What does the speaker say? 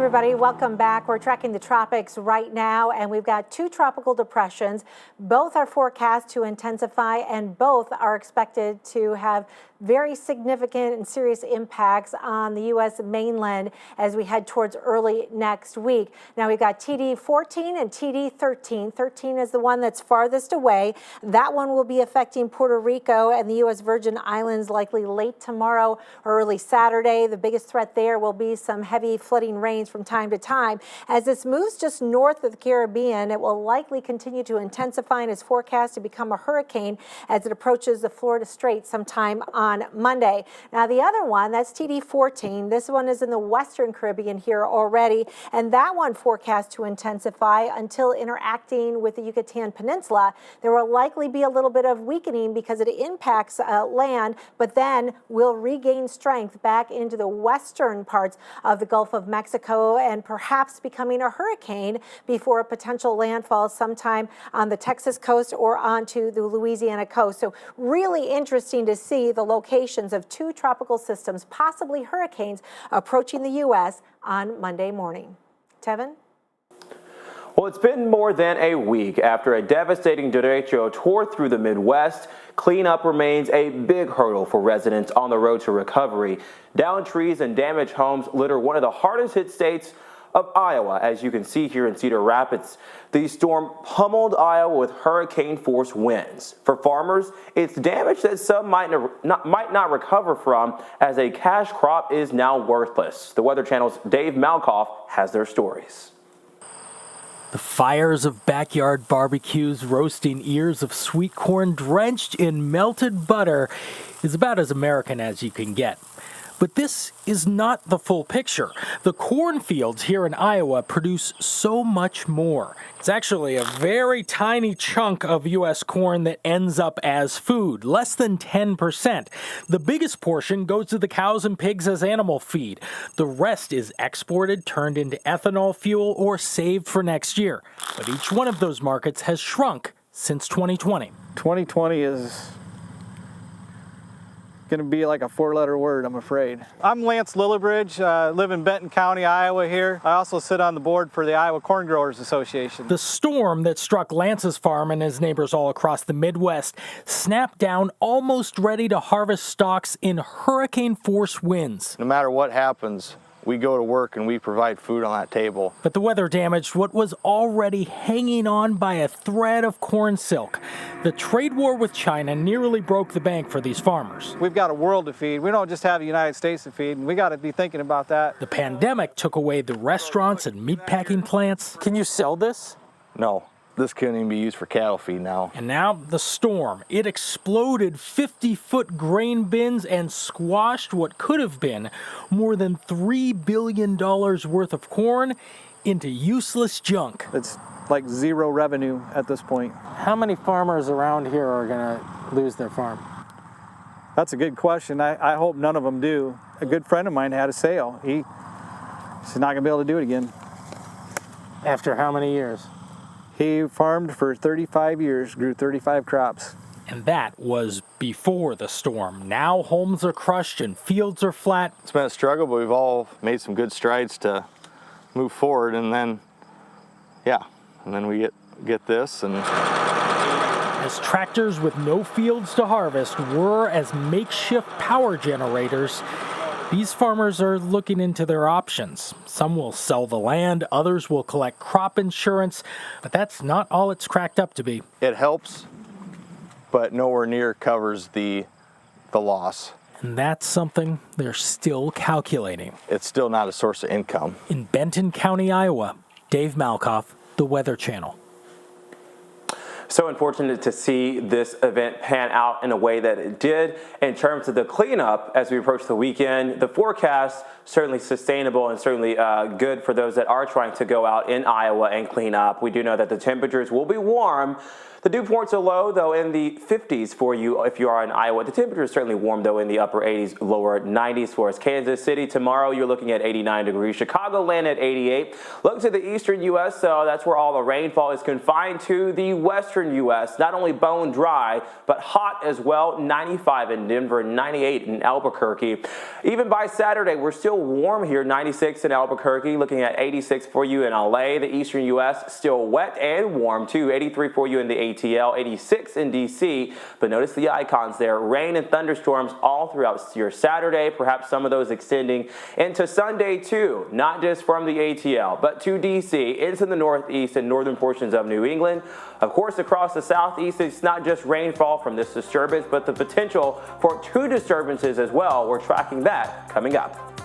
everybody, welcome back. We're tracking the tropics right now, and we've got two tropical depressions. Both are forecast to intensify, and both are expected to have very significant and serious impacts on the U.S. mainland as we head towards early next week. Now we've got TD14 and TD13. 13 is the one that's farthest away. That one will be affecting Puerto Rico and the U.S. Virgin Islands likely late tomorrow or early Saturday. The biggest threat there will be some heavy flooding rains from time to time. As this moves just north of the Caribbean, it will likely continue to intensify and is forecast to become a hurricane as it approaches the Florida Straits sometime on Monday. Now the other one, that's TD14. This one is in the Western Caribbean here already, and that one forecast to intensify until interacting with the Yucatan Peninsula. There will likely be a little bit of weakening because it impacts land, but then will regain strength back into the western parts of the Gulf of Mexico and perhaps becoming a hurricane before a potential landfall sometime on the Texas coast or onto the Louisiana coast. So really interesting to see the locations of two tropical systems, possibly hurricanes, approaching the U.S. on Monday morning. Tevin? Well, it's been more than a week after a devastating derecho tore through the Midwest. Cleanup remains a big hurdle for residents on the road to recovery. Downed trees and damaged homes litter one of the hardest hit states of Iowa, as you can see here in Cedar Rapids. The storm pummeled Iowa with hurricane-force winds. For farmers, it's damage that some might not recover from, as a cash crop is now worthless. The Weather Channel's Dave Malkoff has their stories. The fires of backyard barbecues roasting ears of sweet corn drenched in melted butter is about as American as you can get. But this is not the full picture. The cornfields here in Iowa produce so much more. It's actually a very tiny chunk of U.S. corn that ends up as food, less than 10%. The biggest portion goes to the cows and pigs as animal feed. The rest is exported, turned into ethanol fuel, or saved for next year. But each one of those markets has shrunk since 2020. 2020 is going to be like a four-letter word, I'm afraid. I'm Lance Lillibridge, live in Benton County, Iowa here. I also sit on the board for the Iowa Corn Growers Association. The storm that struck Lance's farm and his neighbors all across the Midwest snapped down almost ready to harvest stalks in hurricane-force winds. No matter what happens, we go to work and we provide food on that table. But the weather damaged what was already hanging on by a thread of corn silk. The trade war with China nearly broke the bank for these farmers. We've got a world to feed. We don't just have the United States to feed, and we got to be thinking about that. The pandemic took away the restaurants and meatpacking plants. Can you sell this? No. This couldn't even be used for cattle feed now. And now the storm. It exploded 50-foot grain bins and squashed what could have been more than $3 billion worth of corn into useless junk. It's like zero revenue at this point. How many farmers around here are going to lose their farm? That's a good question. I hope none of them do. A good friend of mine had a sale. He's not going to be able to do it again. After how many years? He farmed for 35 years, grew 35 crops. And that was before the storm. Now homes are crushed and fields are flat. It's been a struggle, but we've all made some good strides to move forward, and then, we get this. And as tractors with no fields to harvest whir as makeshift power generators, these farmers are looking into their options. Some will sell the land, others will collect crop insurance, but that's not all it's cracked up to be. It helps, but nowhere near covers the loss. And that's something they're still calculating. It's still not a source of income. In Benton County, Iowa, Dave Malkoff, The Weather Channel. So unfortunate to see this event pan out in a way that it did. In terms of the cleanup as we approach the weekend, the forecast certainly sustainable and certainly good for those that are trying to go out in Iowa and clean up. We do know that the temperatures will be warm. The dew points are low, though, in the 50s for you if you are in Iowa. The temperature is certainly warm, though, in the upper 80s, lower 90s for us. Kansas City tomorrow, you're looking at 89 degrees. Chicagoland at 88. Look to the eastern U.S., so that's where all the rainfall is confined to. The western U.S., not only bone dry, but hot as well. 95 in Denver, 98 in Albuquerque. Even by Saturday, we're still warm here. 96 in Albuquerque, looking at 86 for you in LA. The eastern U.S. still wet and warm, too. 83 for you in the ATL, 86 in D.C. But notice the icons there. Rain and thunderstorms all throughout your Saturday, perhaps some of those extending into Sunday, too. Not just from the ATL, but to D.C., into the northeast and northern portions of New England. Of course, across the southeast, it's not just rainfall from this disturbance, but the potential for two disturbances as well. We're tracking that coming up.